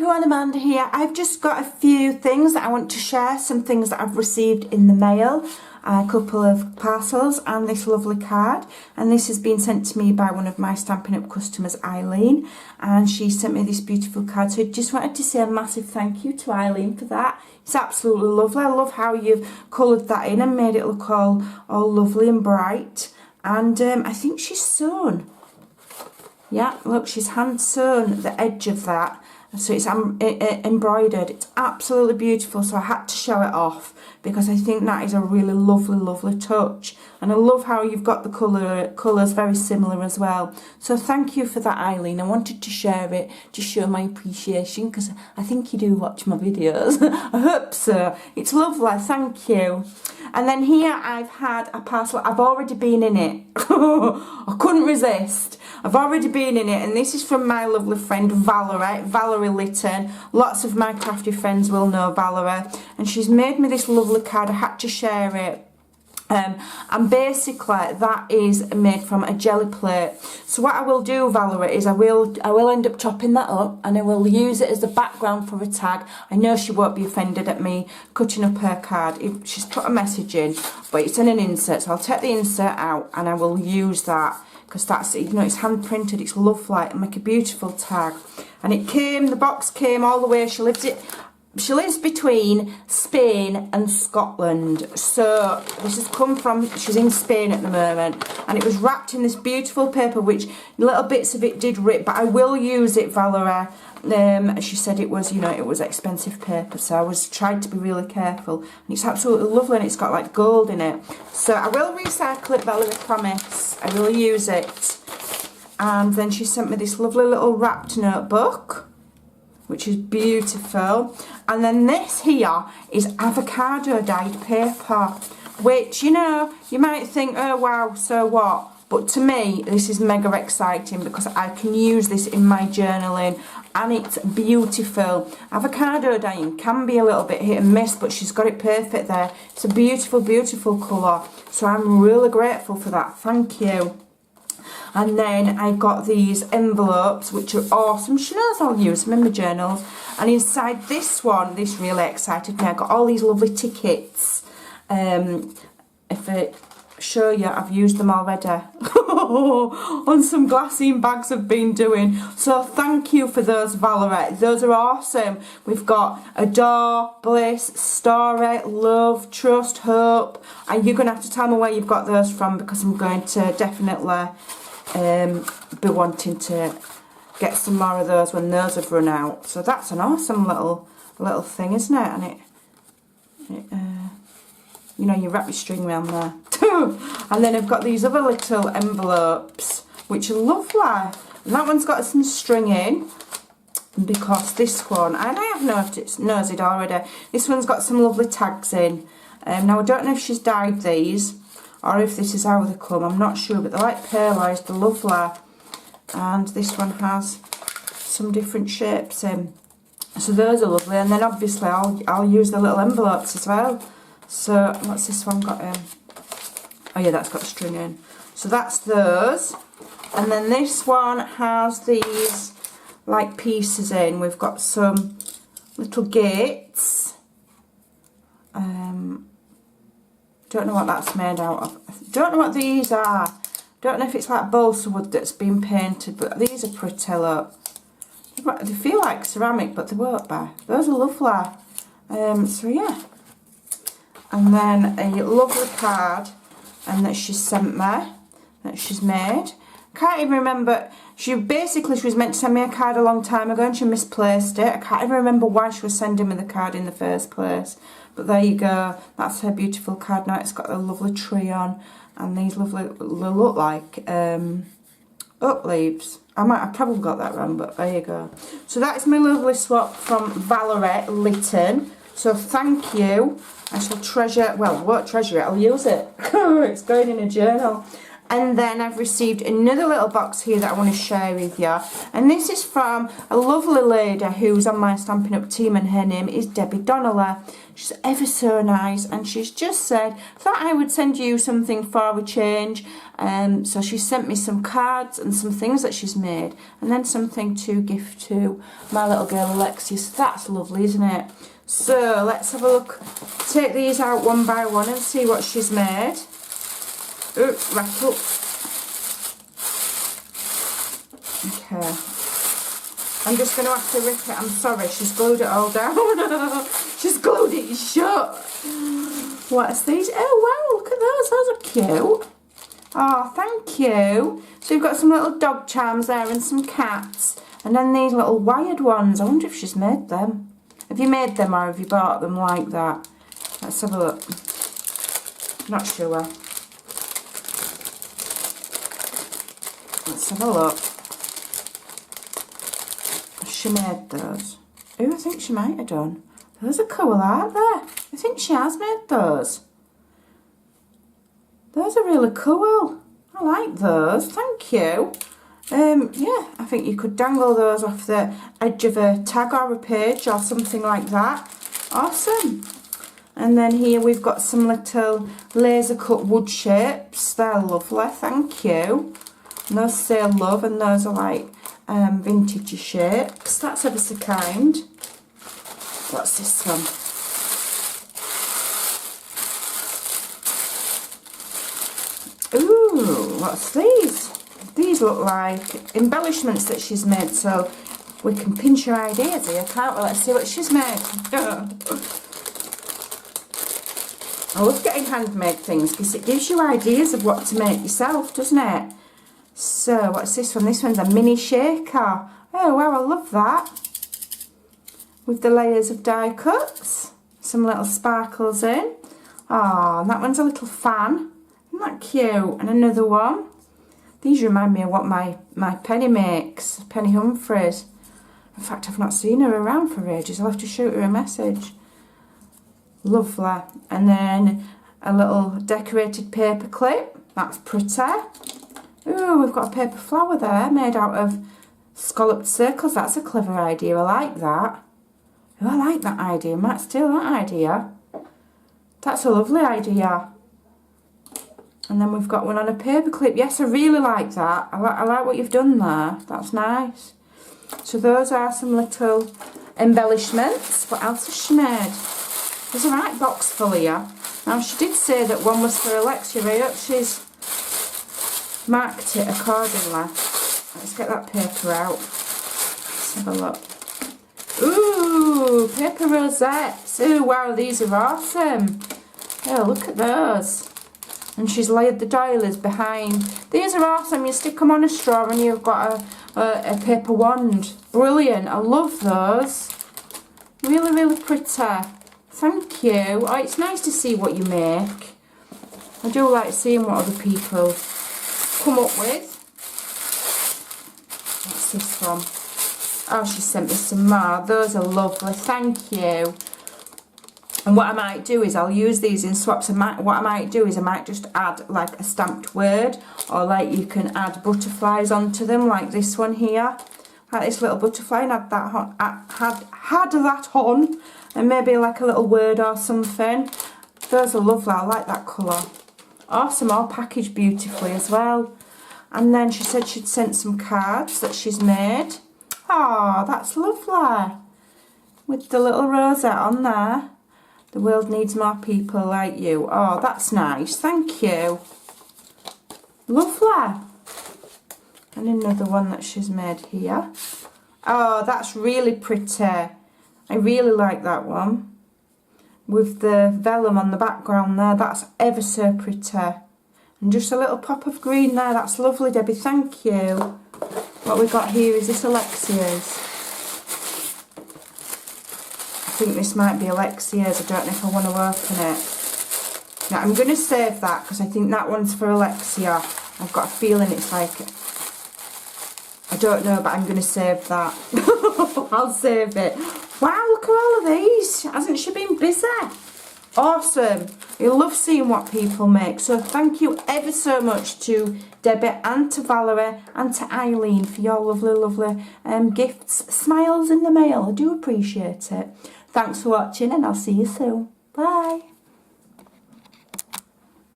everyone, Amanda here. I've just got a few things that I want to share, some things that I've received in the mail, a couple of parcels and this lovely card, and this has been sent to me by one of my Stampin' Up customers, Eileen, and she sent me this beautiful card. So I just wanted to say a massive thank you to Eileen for that. It's absolutely lovely. I love how you've coloured that in and made it look all lovely and bright, and I think she's sewn. Yeah, look, she's hand sewn the edge of that. So it's embroidered. It's absolutely beautiful, so I had to show it off because I think that is a really lovely touch, and I love how you've got the colours very similar as well. So thank you for that, Eileen. I wanted to share it to show my appreciation because I think you do watch my videos. I hope so. It's lovely, thank you. And then here I've had a parcel. I've already been in it. I couldn't resist. I've already been in it, and this is from my lovely friend Valerie Litton. Lots of my crafty friends will know Valerie, and she's made me this lovely card. I had to share it. And basically that is made from a jelly plate. So what I will do, Valerie, is I will end up chopping that up and I will use it as the background for a tag. I know she won't be offended at me cutting up her card. She's put a message in, but it's in an insert, so I'll take the insert out and I will use that because that's, you know, it's hand printed, it's lovely, and make a beautiful tag. And the box came all the way. She lives between Spain and Scotland, so this has come from, she's in Spain at the moment, and it was wrapped in this beautiful paper, which little bits of it did rip, but I will use it, Valerie. She said it was, you know, it was expensive paper, so I was trying to be really careful, and it's absolutely lovely, and it's got like gold in it. So I will recycle it, Valerie, promise. I will use it. And then she sent me this lovely little wrapped notebook, which is beautiful. And then this here is avocado dyed paper, which, you know, you might think, oh wow, so what? But to me, this is mega exciting because I can use this in my journaling, and it's beautiful. Avocado dyeing can be a little bit hit and miss, but she's got it perfect there. It's a beautiful colour, so I'm really grateful for that. Thank you. And then I got these envelopes, which are awesome. She knows I'll use them in my journals. And inside this one, this really excited me. I got all these lovely tickets. If I show you, I've used them already. On some glassine bags I've been doing. So thank you for those, Valerie. Those are awesome. We've got adore, bliss, story, love, trust, hope. And you're going to have to tell me where you've got those from, because I'm going to definitely be wanting to get some more of those when those have run out. So that's an awesome little thing, isn't it? And it you know, you wrap your string around there. And then I've got these other little envelopes, which are lovely. And that one's got some string in, because this one, and I have knows it already, this one's got some lovely tags in. Now I don't know if she's dyed these, or if this is how they come, I'm not sure, but they're like pearlised, they're lovely. And this one has some different shapes in. So those are lovely, and then obviously I'll use the little envelopes as well. So what's this one got in? Oh yeah, that's got a string in. So that's those. And then this one has these like pieces in. We've got some little gates. Don't know what that's made out of. Don't know what these are. Don't know if it's like balsa wood that's been painted, but these are pretty, look. They feel like ceramic, but they won't be. Those are lovely. So yeah. And then a lovely card, and that she sent me, that she's made. Can't even remember. She was meant to send me a card a long time ago, and she misplaced it. I can't even remember why she was sending me the card in the first place. But there you go. That's her beautiful card. Now it's got a lovely tree on, and these lovely, they look like oak leaves. I probably got that wrong, but there you go. So that is my lovely swap from Valerie Litton. So thank you. I shall treasure, well, I won't treasure it, I'll use it. It's going in a journal. And then I've received another little box here that I want to share with you. And this is from a lovely lady who's on my Stampin' Up team, and her name is Debbie Donnelly. She's ever so nice, and she's just said, thought I would send you something for a change. So she sent me some cards and some things that she's made, and then something to gift to my little girl Alexia. So that's lovely, isn't it? So let's have a look, take these out one by one and see what she's made. Ooh, rattle. Okay. I'm just going to have to rip it. I'm sorry, she's glued it all down. She's glued it shut. What's these? Oh, wow, look at those. Those are cute. Oh, thank you. So you've got some little dog charms there and some cats. And then these little wired ones. I wonder if she's made them. Have you made them or have you bought them like that? Let's have a look. Not sure. Let's have a look. She made those. Oh, I think she might have done. Those are cool, aren't they? I think she has made those. Those are really cool. I like those. Thank you. Yeah, I think you could dangle those off the edge of a tag or a page or something like that. Awesome. And then here we've got some little laser cut wood shapes. They're lovely. Thank you. And those say love, and those are like vintage shapes. That's ever so kind. What's this one? Ooh, what's these? These look like embellishments that she's made, so we can pinch her ideas here, can't we? Let's see what she's made. I love getting handmade things because it gives you ideas of what to make yourself, doesn't it? So, what's this one? This one's a mini shaker. Oh, wow, I love that. With the layers of die cuts. Some little sparkles in. Oh, and that one's a little fan. Isn't that cute? And another one. These remind me of what my Penny makes. Penny Humphreys. In fact, I've not seen her around for ages. I'll have to shoot her a message. Lovely. And then a little decorated paper clip. That's pretty. Ooh, we've got a paper flower there made out of scalloped circles. That's a clever idea. I like that. Oh, I like that idea. Might steal that idea. That's a lovely idea. And then we've got one on a paper clip. Yes, I really like that. I like what you've done there. That's nice. So those are some little embellishments. What else has she made? There's a right box full here. Now, she did say that one was for Alexia. I hope she's marked it accordingly. Let's get that paper out. Let's have a look. Ooh, paper rosettes. Ooh, wow, these are awesome. Oh, look at those. And she's layered the doilies behind. These are awesome. You stick them on a straw and you've got a paper wand. Brilliant. I love those. Really, really pretty. Thank you. Oh, it's nice to see what you make. I do like seeing what other people come up with. What's this from? Oh, she sent me some more. Those are lovely. Thank you. And what I might do is I'll use these in swaps. What I might do is I might just add like a stamped word, or like you can add butterflies onto them, like this one here. Like this little butterfly, and add that on, had that on, and maybe like a little word or something. Those are lovely. I like that colour. Awesome, all packaged beautifully as well. And then she said she'd sent some cards that she's made. Oh, that's lovely. With the little rosette on there. The world needs more people like you. Oh, that's nice. Thank you. Lovely. And another one that she's made here. Oh, that's really pretty. I really like that one. With the vellum on the background there. That's ever so pretty. And just a little pop of green there. That's lovely, Debbie. Thank you. What we got here is this Alexia's. I think this might be Alexia's. I don't know if I want to open it. Now, I'm going to save that because I think that one's for Alexia. I've got a feeling it's like... I don't know, but I'm going to save that. I'll save it. Wow, look at all of these. Hasn't she been busy? Awesome. I love seeing what people make. So thank you ever so much to Debbie and to Valerie and to Eileen for your lovely, lovely gifts. Smiles in the mail. I do appreciate it. Thanks for watching and I'll see you soon. Bye.